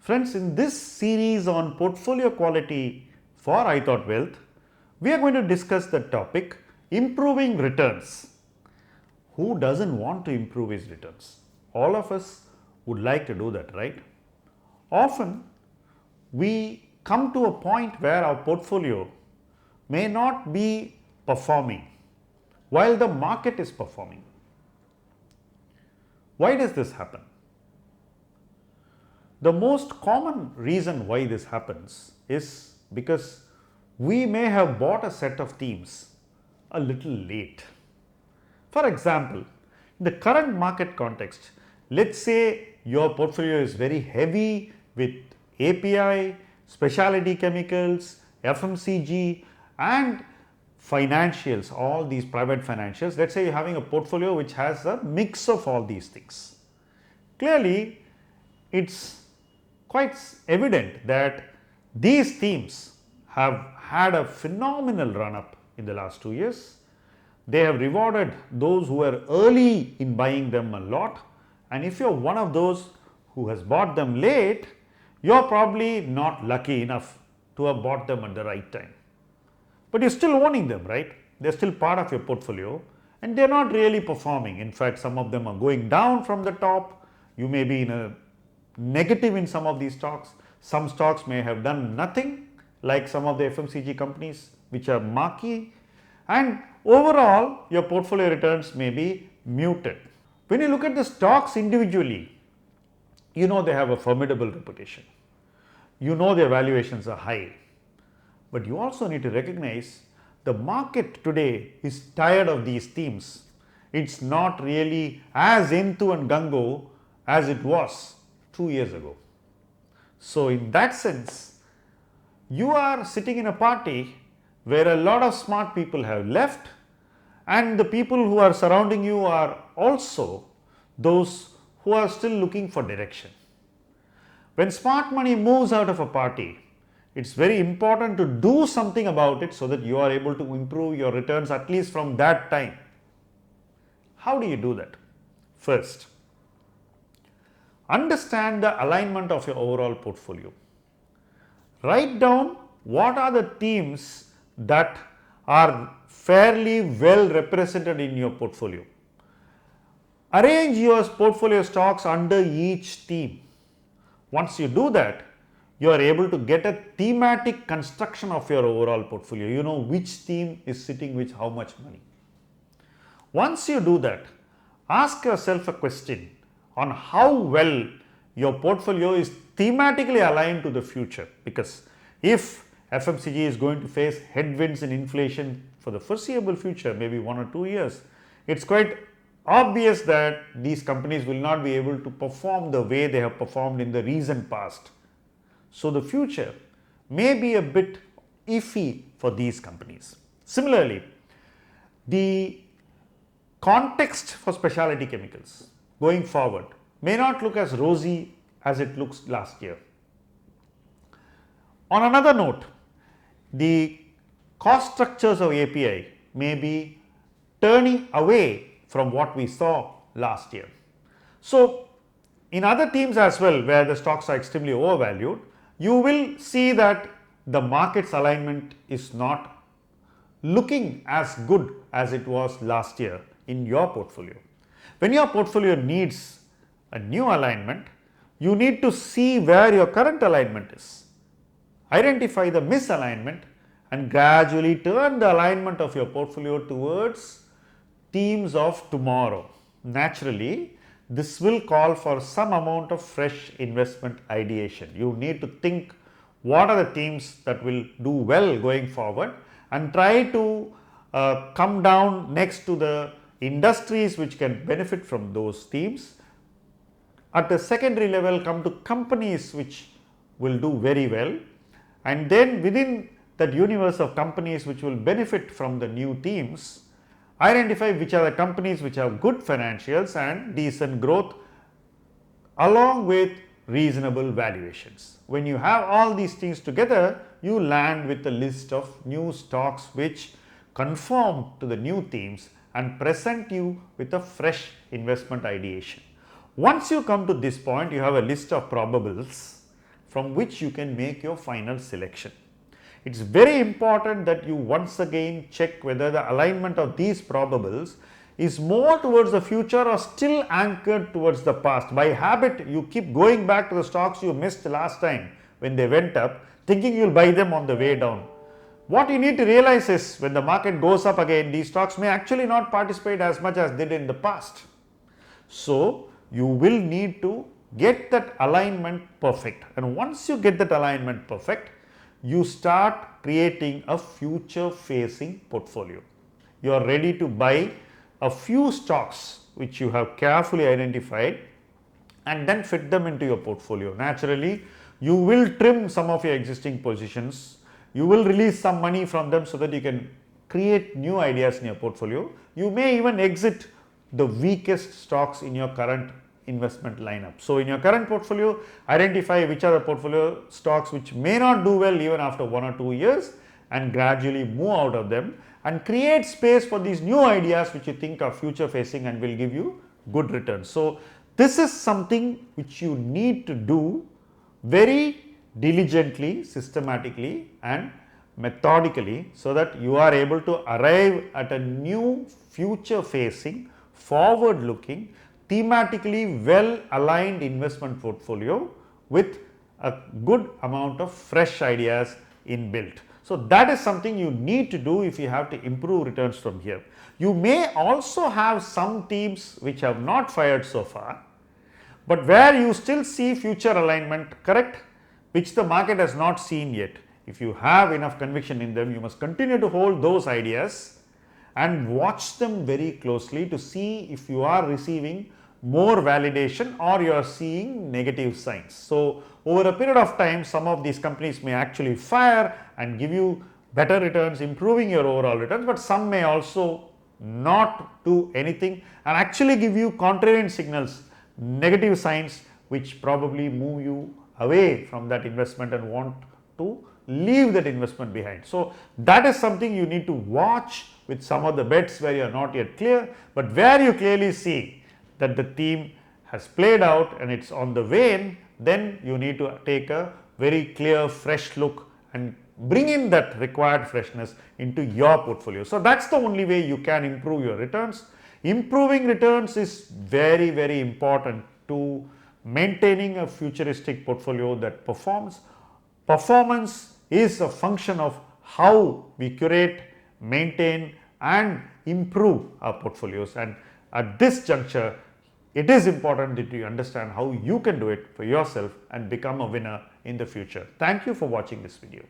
Friends, in this series on portfolio quality for ITHOUGHTWEALTH, we are going to discuss the topic improving returns. Who doesn't want to improve his returns? All of us would like to do that, right? Often we come to a point where our portfolio may not be performing while the market is performing. Why does this happen? The most common reason why this happens is because we may have bought a set of themes a little late. For example, in the current market context, let's say your portfolio is very heavy with API, specialty chemicals, FMCG and financials, all these private financials. Let's say you're having a portfolio which has a mix of all these things. Clearly, it's quite evident that these themes have had a phenomenal run up in the last 2 years. They have rewarded those who were early in buying them a lot, and if you're one of those who has bought them late, you're probably not lucky enough to have bought them at the right time. But you're still owning them, right? They're still part of your portfolio and they're not really performing. In fact, some of them are going down from the top. You may be in a negative in some of these stocks. Some stocks may have done nothing, like some of the FMCG companies which are marquee, and overall your portfolio returns may be muted. When you look at the stocks individually, you know they have a formidable reputation. You know their valuations are high. But you also need to recognize the market today is tired of these themes. It's not really as enthu and gung-ho as it was 2 years ago. So in that sense, you are sitting in a party where a lot of smart people have left, and the people who are surrounding you are also those who are still looking for direction. When smart money moves out of a party, it's very important to do something about it so that you are able to improve your returns at least from that time. How do you do that? First, understand the alignment of your overall portfolio. Write down what are the themes that are fairly well represented in your portfolio. Arrange your portfolio stocks under each theme. Once you do that, you are able to get a thematic construction of your overall portfolio. You know which theme is sitting with how much money. Once you do that, ask yourself a question on how well your portfolio is thematically aligned to the future, because if FMCG is going to face headwinds in inflation for the foreseeable future, maybe 1 or 2 years, it's quite obvious that these companies will not be able to perform the way they have performed in the recent past. So the future may be a bit iffy for these companies. Similarly, the context for specialty chemicals going forward may not look as rosy as it looks last year. On another note, the cost structures of API may be turning away from what we saw last year. So in other themes as well, where the stocks are extremely overvalued, you will see that the market's alignment is not looking as good as it was last year in your portfolio. When your portfolio needs a new alignment, you need to see where your current alignment is. Identify the misalignment and gradually turn the alignment of your portfolio towards themes of tomorrow. Naturally, this will call for some amount of fresh investment ideation. You need to think what are the themes that will do well going forward and try to come down next to the industries which can benefit from those themes. At the secondary level, come to companies which will do very well, and then within that universe of companies which will benefit from the new themes, identify which are the companies which have good financials and decent growth along with reasonable valuations. When you have all these things together, you land with a list of new stocks which conform to the new themes and present you with a fresh investment ideation. Once you come to this point, you have a list of probables, from which you can make your final selection. It's very important that you once again check whether the alignment of these probables is more towards the future or still anchored towards the past. By habit, you keep going back to the stocks you missed last time when they went up, thinking you'll buy them on the way down. What you need to realize is when the market goes up again, these stocks may actually not participate as much as did in the past. So, you will need to get that alignment perfect, and once you get that alignment perfect, you start creating a future facing portfolio. You are ready to buy a few stocks which you have carefully identified and then fit them into your portfolio. Naturally, you will trim some of your existing positions, you will release some money from them so that you can create new ideas in your portfolio. You may even exit the weakest stocks in your current investment lineup. So, in your current portfolio, identify which are the portfolio stocks which may not do well even after 1 or 2 years, and gradually move out of them and create space for these new ideas which you think are future facing and will give you good returns. So, this is something which you need to do very diligently, systematically and methodically, so that you are able to arrive at a new future facing, forward looking, thematically well aligned investment portfolio with a good amount of fresh ideas inbuilt. So, that is something you need to do if you have to improve returns from here. You may also have some teams which have not fired so far, but where you still see future alignment, correct, which the market has not seen yet. If you have enough conviction in them, you must continue to hold those ideas and watch them very closely to see if you are receiving more validation or you are seeing negative signs. So, over a period of time, some of these companies may actually fire and give you better returns, improving your overall returns, but some may also not do anything and actually give you contrarian signals, negative signs which probably move you away from that investment and want to leave that investment behind. So, that is something you need to watch with some of the bets where you are not yet clear, but where you clearly see that the theme has played out and it's on the wane, then you need to take a very clear fresh look and bring in that required freshness into your portfolio. So, that is the only way you can improve your returns. Improving returns is very, very important to maintaining a futuristic portfolio that performs. Performance is a function of how we curate, maintain and improve our portfolios, and at this juncture it is important that you understand how you can do it for yourself and become a winner in the future. Thank you for watching this video.